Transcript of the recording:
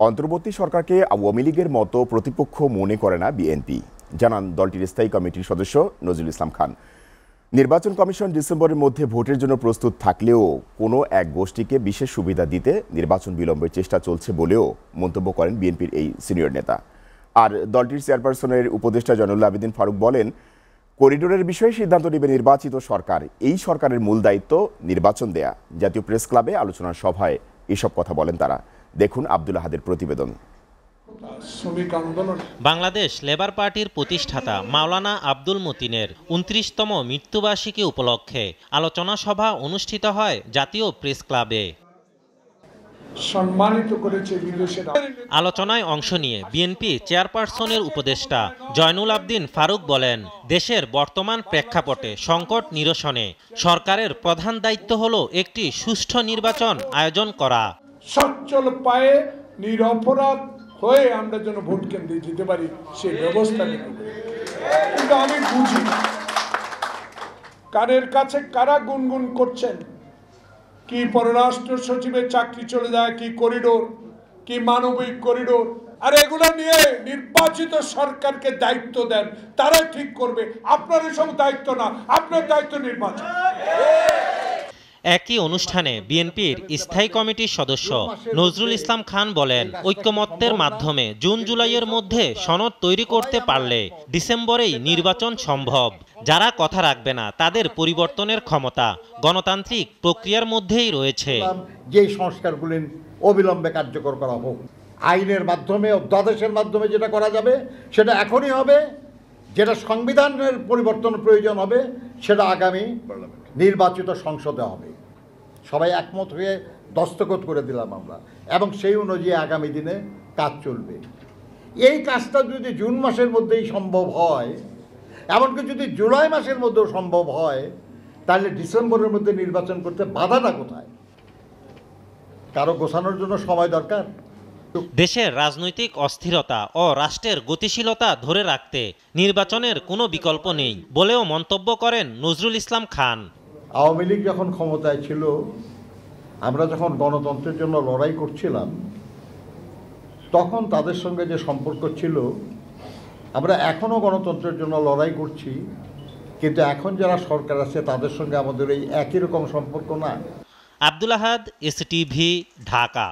অন্তর্বর্তী সরকারকে আওয়ামী লীগের মতো প্রতিপক্ষ মনে করে না বিএনপি, জানান দলটির স্থায়ী কমিটির সদস্য নজরুল ইসলাম খান। নির্বাচন কমিশন ডিসেম্বরের মধ্যে ভোটের জন্য প্রস্তুত থাকলেও কোনো এক গোষ্ঠীকে বিশেষ সুবিধা দিতে নির্বাচন বিলম্বের চেষ্টা চলছে বলেও মন্তব্য করেন বিএনপির এই সিনিয়র নেতা। আর দলটির চেয়ারপারসনের উপদেষ্টা জয়নুল আবেদিন ফারুক বলেন, করিডোরের বিষয়ে সিদ্ধান্ত নেবে নির্বাচিত সরকার। এই সরকারের মূল দায়িত্ব নির্বাচন দেয়া। জাতীয় প্রেস ক্লাবে আলোচনার সভায় এসব কথা বলেন তারা। দেখুন আব্দুল আহাদের প্রতিবেদন। বাংলাদেশ লেবার পার্টির প্রতিষ্ঠাতা মাওলানা আব্দুল মতিনের ২৯তম মৃত্যুবার্ষিকী উপলক্ষে আলোচনা সভা অনুষ্ঠিত হয় জাতীয় প্রেস ক্লাবে। আলোচনায় অংশ নিয়ে বিএনপি চেয়ারপারসনের উপদেষ্টা জয়নুল আবেদিন ফারুক বলেন, দেশের বর্তমান প্রেক্ষাপটে সংকট নিরসনে সরকারের প্রধান দায়িত্ব হলো একটি সুষ্ঠু নির্বাচন আয়োজন করা। সচ্ছল পায়ে নিরপরাধ হয়ে আমরা যেন ভোট কেন্দ্রে যেতে পারি সেই ব্যবস্থা নিতে হবে। কিন্তু আমি বুঝি কারের কাছে কারা গুনগুন করছেন, কি পররাষ্ট্র সচিবের চাকরি চলে যায়, কি করিডোর, কি মানবিক করিডোর। আর এগুলো নিয়ে নির্বাচিত সরকারকে দায়িত্ব দেন, তারা ঠিক করবে। আপনার এসব দায়িত্ব না, আপনার দায়িত্ব নির্বাচন। একই অনুষ্ঠানে বিএনপির স্থায়ী কমিটির সদস্য নজরুল ইসলাম খান বলেন, ঐক্যমত্যের মাধ্যমে জুন জুলাইয়ের মধ্যে সনদ তৈরি করতে পারলে ডিসেম্বরেই নির্বাচন সম্ভব। যারা কথা রাখবে না তাদের পরিবর্তনের ক্ষমতা গণতান্ত্রিক প্রক্রিয়ার মধ্যেই রয়েছে। যে সংস্কারগুলি অবিলম্বে কার্যকর করা হোক, আইনের মাধ্যমে, অধ্যাদেশের মাধ্যমে যেটা করা যাবে সেটা এখনই হবে। যেটা সংবিধানের পরিবর্তনের প্রয়োজন হবে সেটা আগামী নির্বাচিত সংসদে হবে। সবাই একমত হয়ে দস্তখত করে দিলাম আমরা, এবং সেই অনুযায়ী আগামী দিনে কাজ চলবে। এই কাজটা যদি জুন মাসের মধ্যেই সম্ভব হয়, এমনকি যদি জুলাই মাসের মধ্যেও সম্ভব হয়, তাহলে ডিসেম্বরের মধ্যে নির্বাচন করতে বাধাটা কোথায়? কারো গোছানোর জন্য সময় দরকার। দেশের রাজনৈতিক অস্থিরতা ও রাষ্ট্রের গতিশীলতা ধরে রাখতে নির্বাচনের কোনো বিকল্প নেই বলেও মন্তব্য করেন নজরুল ইসলাম খান। আওয়ামী লীগ যখন ক্ষমতায় ছিল, আমরা যখন গণতন্ত্রের জন্য লড়াই করছিলাম, তখন তাদের সঙ্গে যে সম্পর্ক ছিল, আমরা এখনও গণতন্ত্রের জন্য লড়াই করছি, কিন্তু এখন যারা সরকার আছে তাদের সঙ্গে আমাদের এই একই রকম সম্পর্ক না। আব্দুল আহাদ, এসটিভি, ঢাকা।